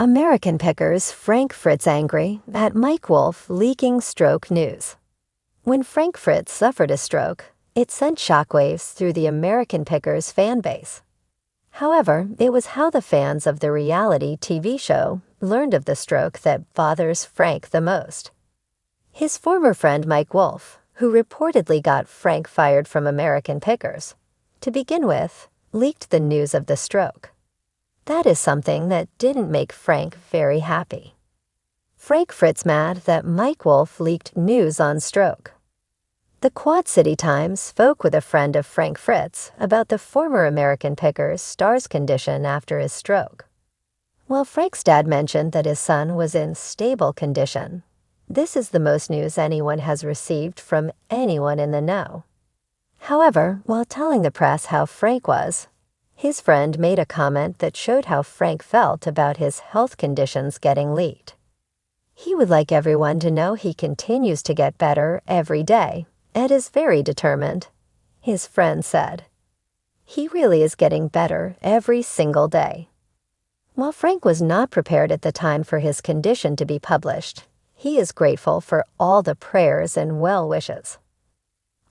American Pickers Frank Fritz angry at Mike Wolfe leaking stroke news. When Frank Fritz suffered a stroke, it sent shockwaves through the American Pickers fan base. However, it was how the fans of the reality TV show learned of the stroke that bothers Frank the most. His former friend Mike Wolfe, who reportedly got Frank fired from American Pickers, to begin with, leaked the news of the stroke. That is something that didn't make Frank very happy. Frank Fritz mad that Mike Wolfe leaked news on stroke. The Quad City Times spoke with a friend of Frank Fritz about the former American Pickers star's condition after his stroke. While Frank's dad mentioned that his son was in stable condition, this is the most news anyone has received from anyone in the know. However, while telling the press how Frank was, his friend made a comment that showed how Frank felt about his health conditions getting leaked. He would like everyone to know he continues to get better every day and is very determined, his friend said. He really is getting better every single day. While Frank was not prepared at the time for his condition to be published, he is grateful for all the prayers and well wishes.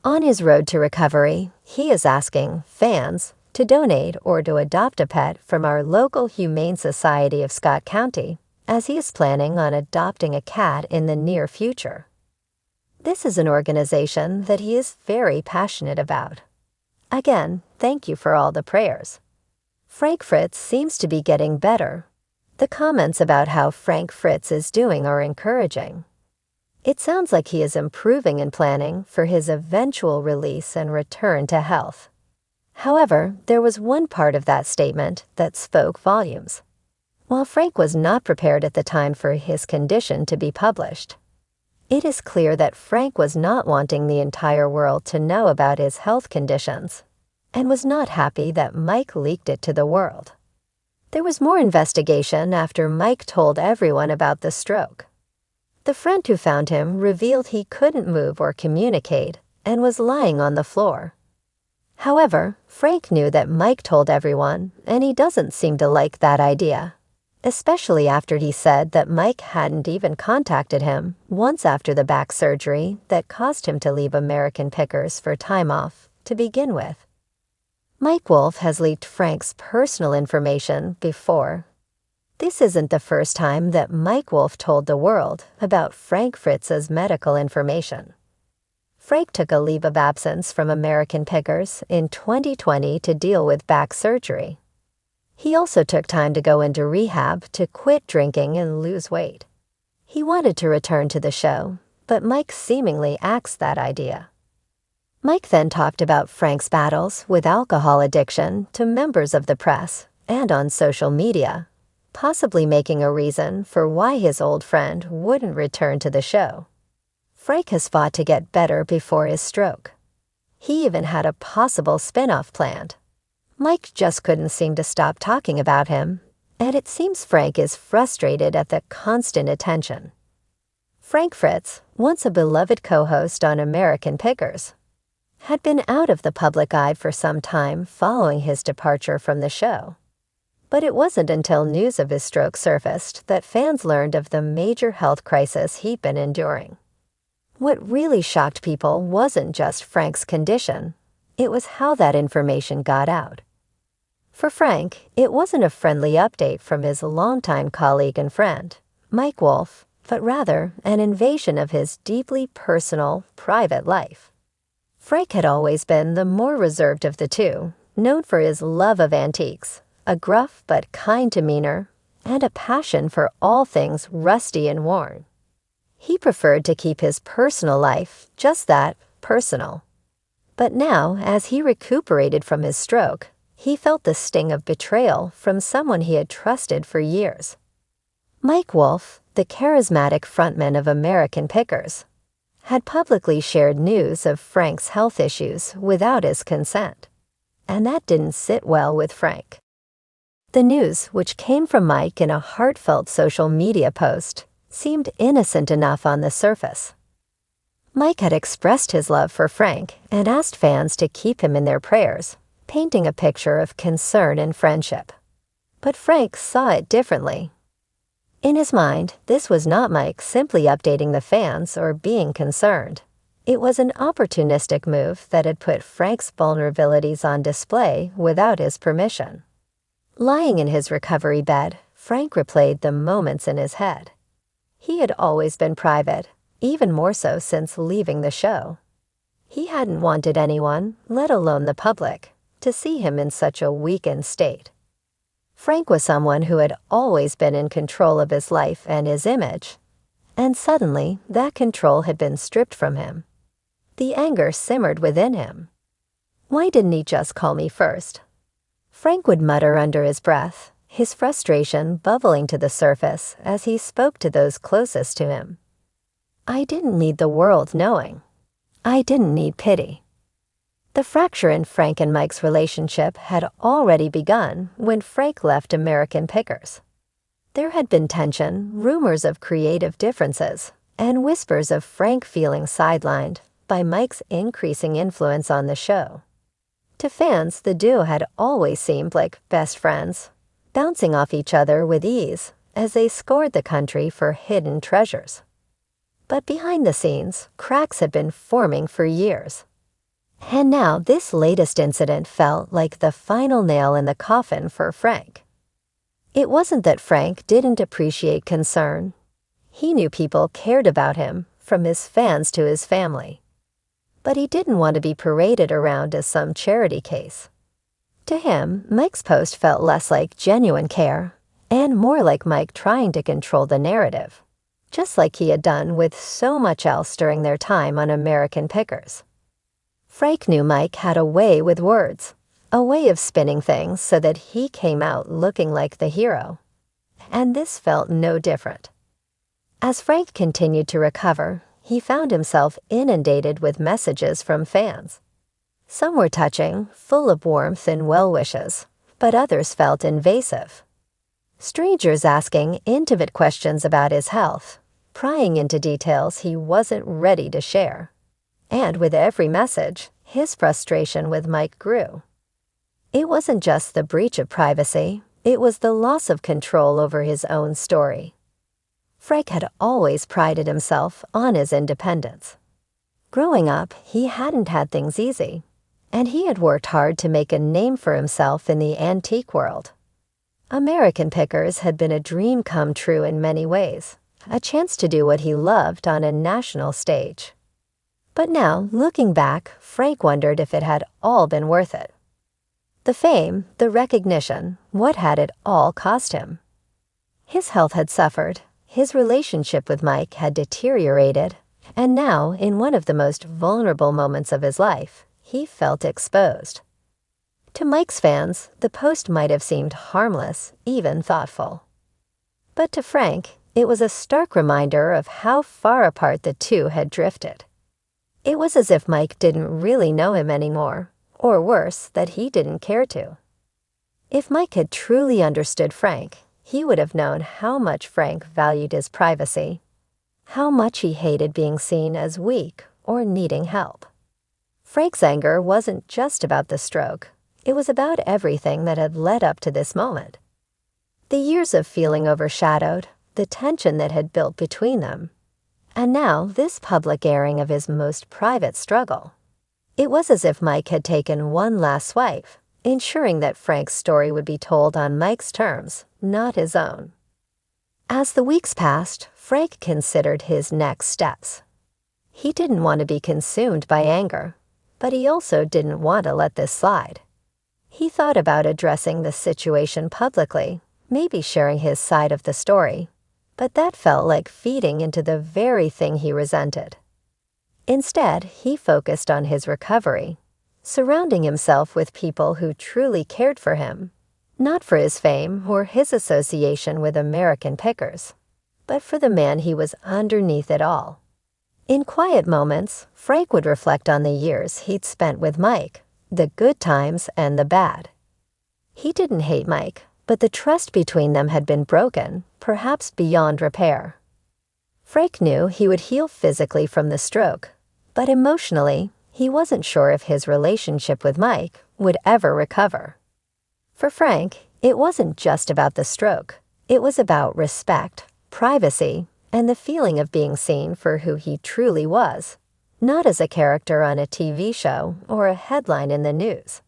On his road to recovery, he is asking fans to donate or to adopt a pet from our local Humane Society of Scott County, as he is planning on adopting a cat in the near future. This is an organization that he is very passionate about. Again, thank you for all the prayers. Frank Fritz seems to be getting better. The comments about how Frank Fritz is doing are encouraging. It sounds like he is improving and planning for his eventual release and return to health. However, there was one part of that statement that spoke volumes. While Frank was not prepared at the time for his condition to be published, it is clear that Frank was not wanting the entire world to know about his health conditions, and was not happy that Mike leaked it to the world. There was more investigation after Mike told everyone about the stroke. The friend who found him revealed he couldn't move or communicate and was lying on the floor. However, Frank knew that Mike told everyone, and he doesn't seem to like that idea, especially after he said that Mike hadn't even contacted him once after the back surgery that caused him to leave American Pickers for time off to begin with. Mike Wolfe has leaked Frank's personal information before. This isn't the first time that Mike Wolfe told the world about Frank Fritz's medical information. Frank took a leave of absence from American Pickers in 2020 to deal with back surgery. He also took time to go into rehab to quit drinking and lose weight. He wanted to return to the show, but Mike seemingly axed that idea. Mike then talked about Frank's battles with alcohol addiction to members of the press and on social media, possibly making a reason for why his old friend wouldn't return to the show. Frank has fought to get better before his stroke. He even had a possible spin-off planned. Mike just couldn't seem to stop talking about him, and it seems Frank is frustrated at the constant attention. Frank Fritz, once a beloved co-host on American Pickers, had been out of the public eye for some time following his departure from the show. But it wasn't until news of his stroke surfaced that fans learned of the major health crisis he'd been enduring. What really shocked people wasn't just Frank's condition, it was how that information got out. For Frank, it wasn't a friendly update from his longtime colleague and friend, Mike Wolfe, but rather an invasion of his deeply personal, private life. Frank had always been the more reserved of the two, known for his love of antiques, a gruff but kind demeanor, and a passion for all things rusty and worn. He preferred to keep his personal life just that, personal. But now, as he recuperated from his stroke, he felt the sting of betrayal from someone he had trusted for years. Mike Wolfe, the charismatic frontman of American Pickers, had publicly shared news of Frank's health issues without his consent, and that didn't sit well with Frank. The news, which came from Mike in a heartfelt social media post, seemed innocent enough on the surface. Mike had expressed his love for Frank and asked fans to keep him in their prayers, painting a picture of concern and friendship. But Frank saw it differently. In his mind, this was not Mike simply updating the fans or being concerned. It was an opportunistic move that had put Frank's vulnerabilities on display without his permission. Lying in his recovery bed, Frank replayed the moments in his head. He had always been private, even more so since leaving the show. He hadn't wanted anyone, let alone the public, to see him in such a weakened state. Frank was someone who had always been in control of his life and his image, and suddenly that control had been stripped from him. The anger simmered within him. "Why didn't he just call me first?" Frank would mutter under his breath, his frustration bubbling to the surface as he spoke to those closest to him. "I didn't need the world knowing. I didn't need pity." The fracture in Frank and Mike's relationship had already begun when Frank left American Pickers. There had been tension, rumors of creative differences, and whispers of Frank feeling sidelined by Mike's increasing influence on the show. To fans, the duo had always seemed like best friends, bouncing off each other with ease as they scoured the country for hidden treasures. But behind the scenes, cracks had been forming for years. And now this latest incident felt like the final nail in the coffin for Frank. It wasn't that Frank didn't appreciate concern. He knew people cared about him, from his fans to his family. But he didn't want to be paraded around as some charity case. To him, Mike's post felt less like genuine care and more like Mike trying to control the narrative, just like he had done with so much else during their time on American Pickers. Frank knew Mike had a way with words, a way of spinning things so that he came out looking like the hero. And this felt no different. As Frank continued to recover, he found himself inundated with messages from fans. Some were touching, full of warmth and well wishes, but others felt invasive. Strangers asking intimate questions about his health, prying into details he wasn't ready to share. And with every message, his frustration with Mike grew. It wasn't just the breach of privacy, it was the loss of control over his own story. Frank had always prided himself on his independence. Growing up, he hadn't had things easy, and he had worked hard to make a name for himself in the antique world. American Pickers had been a dream come true in many ways, a chance to do what he loved on a national stage. But now, looking back, Frank wondered if it had all been worth it. The fame, the recognition, what had it all cost him? His health had suffered, his relationship with Mike had deteriorated, and now, in one of the most vulnerable moments of his life, he felt exposed. To Mike's fans, the post might have seemed harmless, even thoughtful. But to Frank, it was a stark reminder of how far apart the two had drifted. It was as if Mike didn't really know him anymore, or worse, that he didn't care to. If Mike had truly understood Frank, he would have known how much Frank valued his privacy, how much he hated being seen as weak or needing help. Frank's anger wasn't just about the stroke. It was about everything that had led up to this moment. The years of feeling overshadowed, the tension that had built between them, and now this public airing of his most private struggle. It was as if Mike had taken one last swipe, ensuring that Frank's story would be told on Mike's terms, not his own. As the weeks passed, Frank considered his next steps. He didn't want to be consumed by anger, but he also didn't want to let this slide. He thought about addressing the situation publicly, maybe sharing his side of the story, but that felt like feeding into the very thing he resented. Instead, he focused on his recovery, surrounding himself with people who truly cared for him, not for his fame or his association with American Pickers, but for the man he was underneath it all. In quiet moments, Frank would reflect on the years he'd spent with Mike, the good times and the bad. He didn't hate Mike, but the trust between them had been broken, perhaps beyond repair. Frank knew he would heal physically from the stroke, but emotionally, he wasn't sure if his relationship with Mike would ever recover. For Frank, it wasn't just about the stroke. It was about respect, privacy, and the feeling of being seen for who he truly was, not as a character on a TV show or a headline in the news.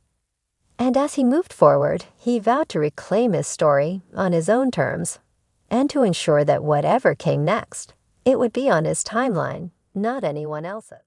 And as he moved forward, he vowed to reclaim his story on his own terms, and to ensure that whatever came next, it would be on his timeline, not anyone else's.